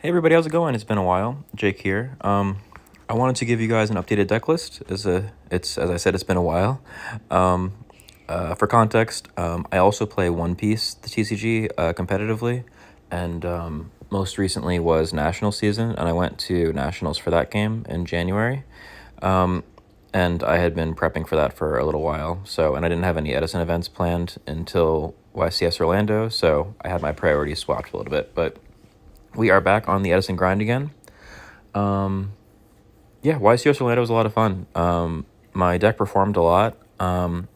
Hey everybody, how's it going? It's been a while. Jake here. I wanted to give you guys an updated deck list. As I said, it's been a while. Um, for context, I also play One Piece, the TCG, competitively, and most recently was National season, and I went to Nationals for that game in January. Um, and I had been prepping for that for a little while. And I didn't have any Edison events planned until YCS Orlando, so I had my priorities swapped a little bit, but we are back on the Edison grind again. Um, yeah, YCS Orlando was a lot of fun. My deck performed a lot.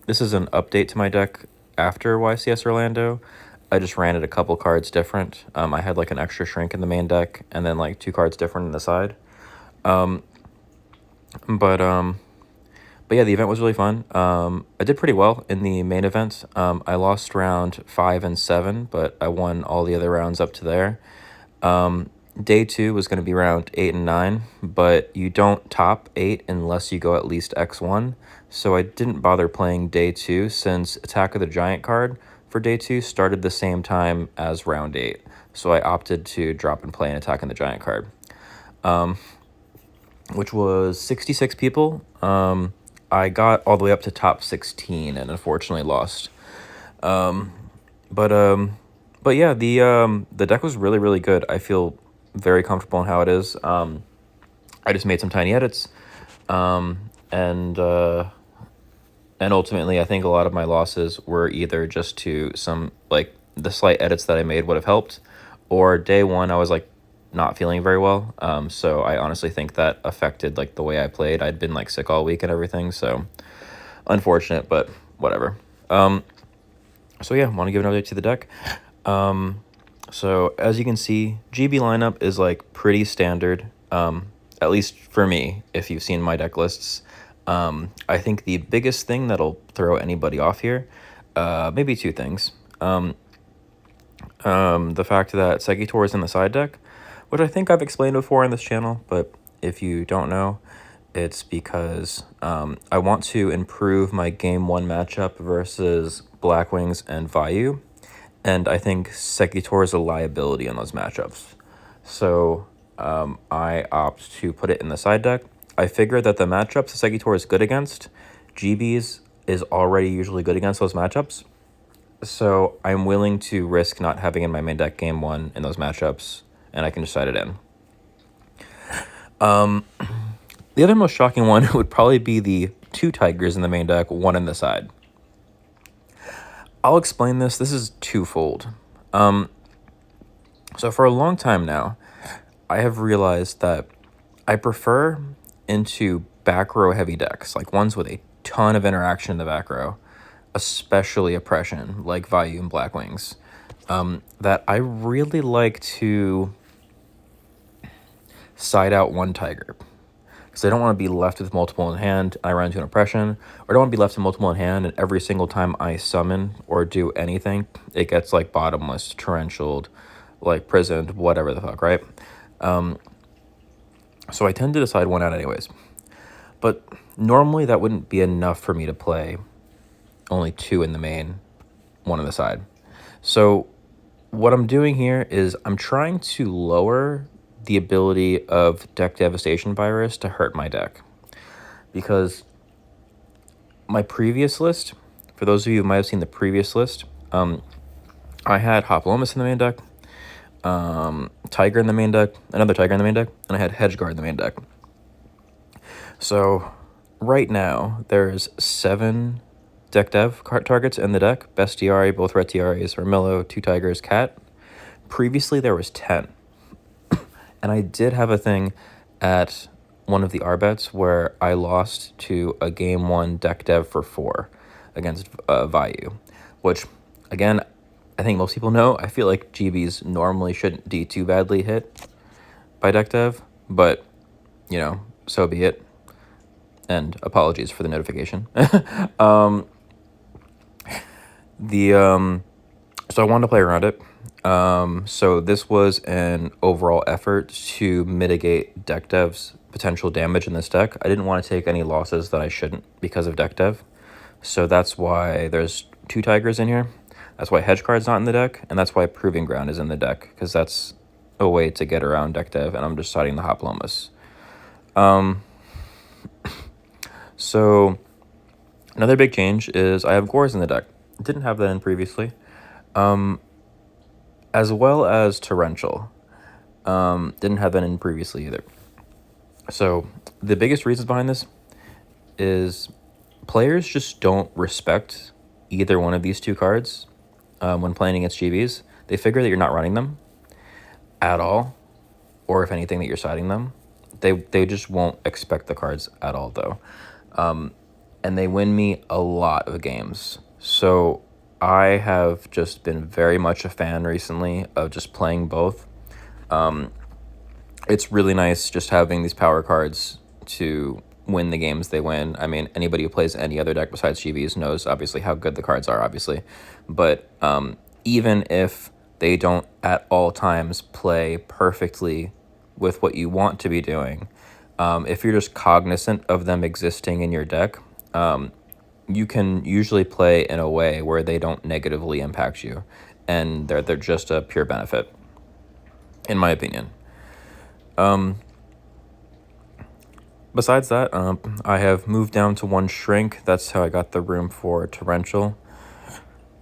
This is an update to my deck after YCS Orlando. I just ran it a couple cards different. I had like an extra shrink in the main deck and then like two cards different in the side. Um, but um, but yeah, the event was really fun. I did pretty well in the main event. I lost round 5 and 7, but I won all the other rounds up to there. Day 2 was going to be round 8 and 9, but you don't top 8 unless you go at least X1. So I didn't bother playing day 2 since Attack of the Giant card for day 2 started the same time as round 8. So I opted to drop and play an Attack of the Giant card, um, which was 66 people. I got all the way up to top 16 and unfortunately lost. Um, but um, but yeah, the deck was really really good. I feel very comfortable in how it is. I just made some tiny edits, and ultimately, I think a lot of my losses were either just to some like the slight edits that I made would have helped, or day one I was like not feeling very well. So I honestly think that affected like the way I played. I'd been like sick all week and everything, so unfortunate, but whatever. So yeah, want to give an update to the deck. So as you can see, GB lineup is like pretty standard, at least for me, if you've seen my deck lists. I think the biggest thing that'll throw anybody off here, maybe two things. The fact that Segitor is in the side deck, which I think I've explained before on this channel, but if you don't know, it's because I want to improve my game 1 matchup versus Blackwings and Vayu, and I think Segitor is a liability in those matchups. So I opt to put it in the side deck. I figure that the matchups Segitor is good against, GB's is already usually good against those matchups. So I'm willing to risk not having in my main deck game 1 in those matchups, and I can decide it in. The other most shocking one would probably be the 2 Tigers in the main deck, 1 in the side. I'll explain this. This is twofold. So for a long time now, I have realized that I prefer into back row heavy decks, like ones with a ton of interaction in the back row, especially oppression, like Vayu and Blackwings, that I really like to side out 1 Tiger. Because I don't want to be left with multiple in hand, I run into an oppression, or I don't want to be left with multiple in hand, and every single time I summon or do anything, it gets like bottomless, torrentialed, like prisoned, whatever the fuck, right? So I tend to decide 1 out anyways. But normally that wouldn't be enough for me to play only 2 in the main, 1 on the side. So what I'm doing here is I'm trying to lower the ability of Deck Devastation Virus to hurt my deck. Because my previous list, for those of you who might have seen the previous list, I had Hoplomus in the main deck, Tiger in the main deck, another Tiger in the main deck, and I had Hedgeguard in the main deck. So right now, there's 7 deck dev targets in the deck. Bestiari, both red tiaras, Armillo, 2 Tigers, Cat. Previously, there was 10. And I did have a thing at one of the R-bets where I lost to a game 1 deck dev for 4 against Vayu, which, again, I think most people know. I feel like GBs normally shouldn't be too badly hit by deck dev, but, you know, so be it. And apologies for the notification. So I wanted to play around it. So this was an overall effort to mitigate deck dev's potential damage in this deck. I didn't want to take any losses that I shouldn't because of deck dev. So that's why there's 2 Tigers in here. That's why Hedgeguard's not in the deck, and that's why Proving Ground is in the deck, because that's a way to get around deck dev, and I'm just citing the Hoplomus. So another big change is I have Gores in the deck. Didn't have that in previously. As well as Torrential. Didn't have that in previously either. So the biggest reasons behind this is players just don't respect either one of these two cards when playing against GBs. They figure that you're not running them at all, or if anything, that you're siding them. They just won't expect the cards at all, though. And they win me a lot of games. So I have just been very much a fan recently of just playing both. It's really nice just having these power cards to win the games they win. I mean, anybody who plays any other deck besides GBs knows obviously how good the cards are, obviously. But even if they don't at all times play perfectly with what you want to be doing, if you're just cognizant of them existing in your deck, you can usually play in a way where they don't negatively impact you, and they're just a pure benefit, in my opinion. Besides that, I have moved down to 1 Shrink. That's how I got the room for Torrential.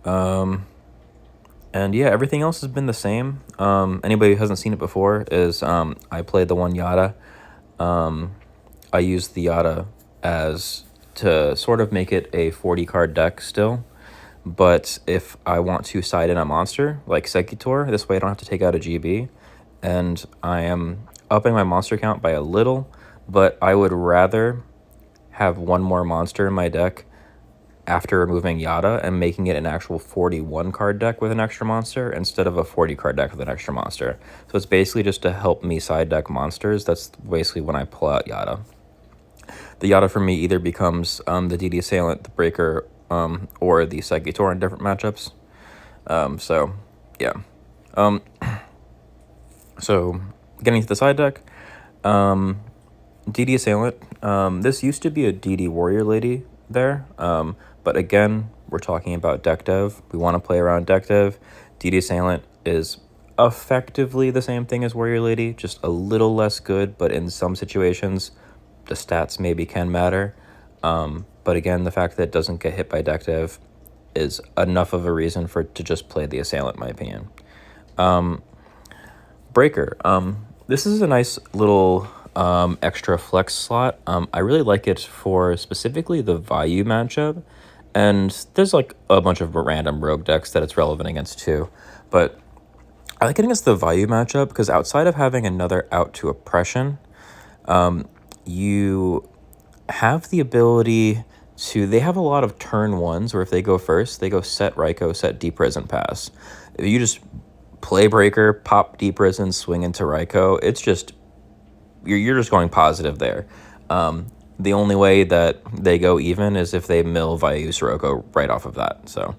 And yeah, everything else has been the same. Anybody who hasn't seen it before is I played the 1 Yada. I used the Yada to sort of make it a 40 card deck still. But if I want to side in a monster like Sekitor, this way I don't have to take out a GB. And I am upping my monster count by a little, but I would rather have 1 more monster in my deck after removing Yada and making it an actual 41 card deck with an extra monster instead of a 40 card deck with an extra monster. So it's basically just to help me side deck monsters. That's basically when I pull out Yada. The Yada for me either becomes the DD Assailant, the Breaker, or the Sekitor in different matchups. So, yeah. So, getting to the side deck, DD Assailant. This used to be a DD Warrior Lady there, but again, we're talking about deck dev. We want to play around deck dev. DD Assailant is effectively the same thing as Warrior Lady, just a little less good, but in some situations, the stats maybe can matter. But again, the fact that it doesn't get hit by deck dev is enough of a reason for it to just play the Assailant, in my opinion. Breaker. This is a nice little extra flex slot. I really like it for specifically the Vayu matchup, and there's like a bunch of random rogue decks that it's relevant against too. But I like it against the Vayu matchup because outside of having another out to Oppression, you have the ability to, they have a lot of turn ones where if they go first, they go set Raikou, set Deep Prison, pass. If you just play Breaker, pop Deep Prison, swing into Raikou, it's just, you're just going positive there. The only way that they go even is if they mill Vayu Sirocco right off of that. So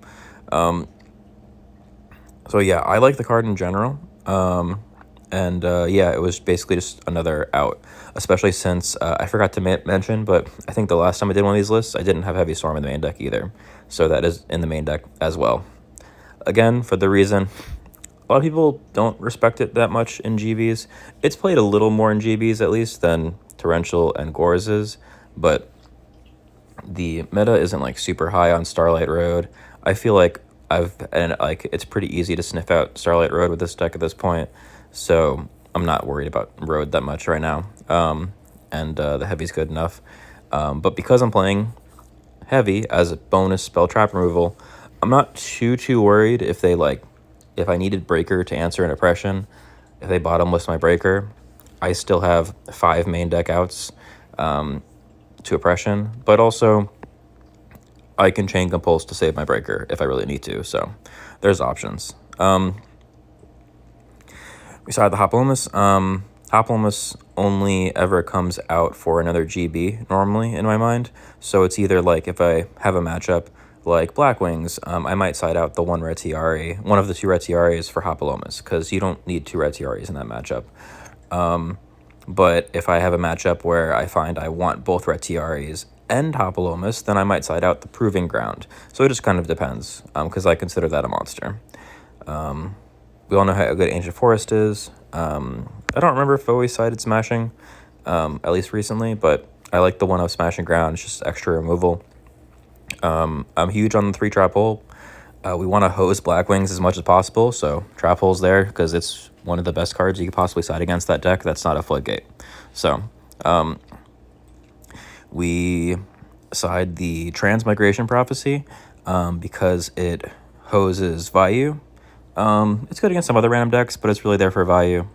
yeah, I like the card in general. Yeah, it was basically just another out, especially since I forgot to mention, but I think the last time I did one of these lists, I didn't have Heavy Storm in the main deck either. So that is in the main deck as well. Again, for the reason, a lot of people don't respect it that much in GBs. It's played a little more in GBs, at least, than Torrential and Gores is, but the meta isn't like super high on Starlight Road. I feel like it's pretty easy to sniff out Starlight Road with this deck at this point, so I'm not worried about Road that much right now. The Heavy's good enough. But because I'm playing Heavy as a bonus spell trap removal, I'm not too worried if I needed Breaker to answer an Oppression. If they bottomless my Breaker, I still have 5 main deck outs to Oppression, but also I can chain Compulse to save my Breaker if I really need to, so there's options. Beside the Hoplomus, Hoplomus only ever comes out for another GB normally in my mind, so it's either like if I have a matchup like Blackwings, I might side out the 1 Retiari, one of the 2 Retiaris for Hoplomus, because you don't need 2 Retiaris in that matchup. But if I have a matchup where I find I want both Retiaris and Hoplomus, then I might side out the Proving Ground. So it just kind of depends, because I consider that a monster. We all know how good Ancient Forest is. I don't remember if I always cited smashing, at least recently, but I like the one of smashing ground. It's just extra removal. I'm huge on the 3-trap hole. We want to hose Blackwings as much as possible, so trap hole's there because it's one of the best cards you could possibly side against that deck. That's not a floodgate. So we side the Transmigration Prophecy because it hoses Vayu. It's good against some other random decks, but it's really there for Vayu.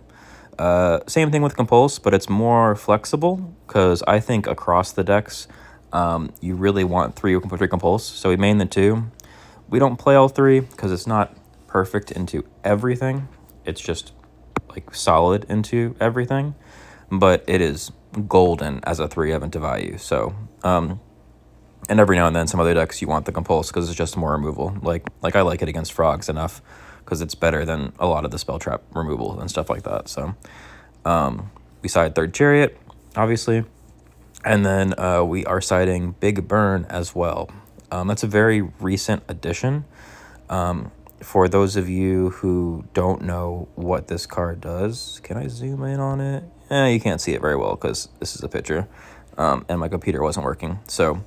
Same thing with Compulse, but it's more flexible because I think across the decks, you really want 3 Compulse. So we main the 2. We don't play all 3 because it's not perfect into everything. It's just like solid into everything, but it is golden as a 3 event to Vayu. So, and every now and then some other decks you want the Compulse because it's just more removal. Like I like it against Frogs enough because it's better than a lot of the spell trap removal and stuff like that. So we side 3rd Chariot, obviously, and then we are siding Big Burn as well. That's a very recent addition. For those of you who don't know what this card does, can I zoom in on it? You can't see it very well because this is a picture, and my computer wasn't working. So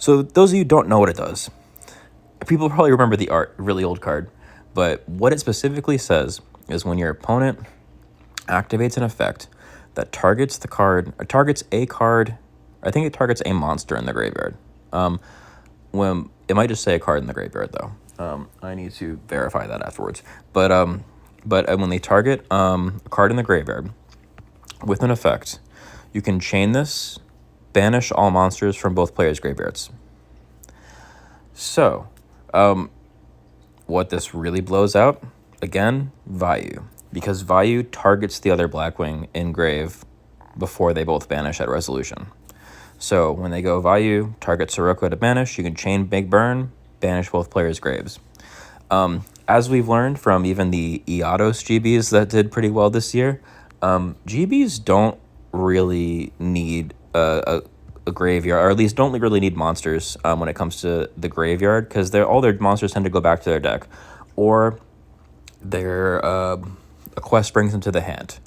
those of you who don't know what it does, people probably remember the art, really old card, but what it specifically says is when your opponent activates an effect that targets the card, or targets a card, I think it targets a monster in the graveyard. When it might just say a card in the graveyard though. I need to verify that afterwards. But when they target a card in the graveyard with an effect, you can chain this, banish all monsters from both players' graveyards. So, what this really blows out, again, Vayu. Because Vayu targets the other Blackwing in grave before they both banish at resolution. So when they go Vayu, target Sirocco to banish, you can chain Big Burn, banish both players' graves. As we've learned from even the Iados GBs that did pretty well this year, GBs don't really need a graveyard, or at least don't really need monsters when it comes to the graveyard, because all their monsters tend to go back to their deck, or their a quest brings them to the hand.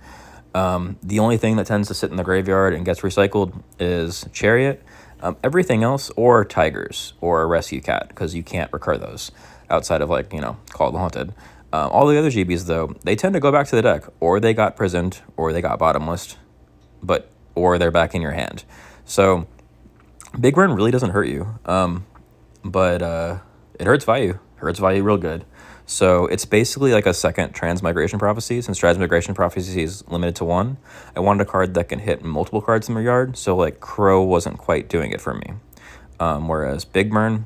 The only thing that tends to sit in the graveyard and gets recycled is Chariot. Everything else, or Tigers, or a Rescue Cat, because you can't recur those outside of, like, Call of the Haunted. All the other GBs, though, they tend to go back to the deck, or they got prisoned, or they got bottomless, or they're back in your hand. So Big Burn really doesn't hurt you, but it hurts Vayu. Hurts Vayu real good. So it's basically like a second Transmigration Prophecy. Since Transmigration Prophecy is limited to 1, I wanted a card that can hit multiple cards in my yard, so like Crow wasn't quite doing it for me. Whereas Big Burn,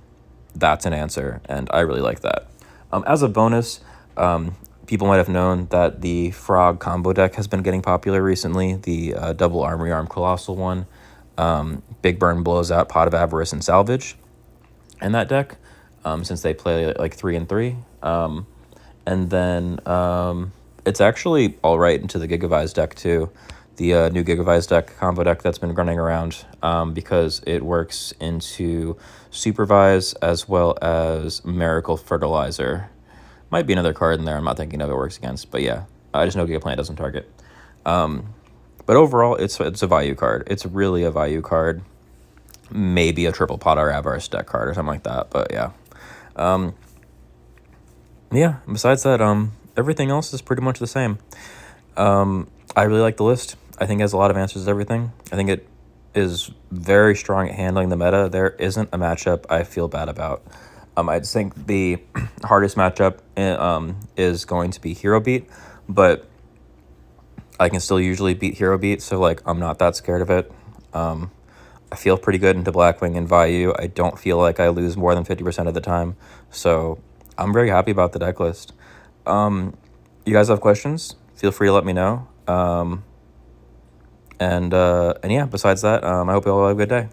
that's an answer, and I really like that. As a bonus, people might have known that the Frog combo deck has been getting popular recently, the double Armory Arm Colossal one. Big Burn blows out Pot of Avarice and Salvage in that deck, since they play like 3 and 3. And then it's actually all right into the Gigavise deck too. The new Gigavise deck, combo deck that's been running around, because it works into Supervise as well as Miracle Fertilizer. Might be another card in there I'm not thinking of it works against, but yeah, I just know Gigaplant doesn't target. But overall, it's a Vayu card. It's really a Vayu card. Maybe a triple Pot or Avarice deck card or something like that, but yeah. Yeah, besides that, everything else is pretty much the same. I really like the list. I think it has a lot of answers to everything. I think it is very strong at handling the meta. There isn't a matchup I feel bad about. I just think the hardest matchup is going to be Hero Beat, but I can still usually beat Hero Beat, so like I'm not that scared of it. I feel pretty good into Blackwing and Vayu. I don't feel like I lose more than 50% of the time, so I'm very happy about the deck list. You guys have questions? Feel free to let me know. And yeah, besides that, I hope you all have a good day.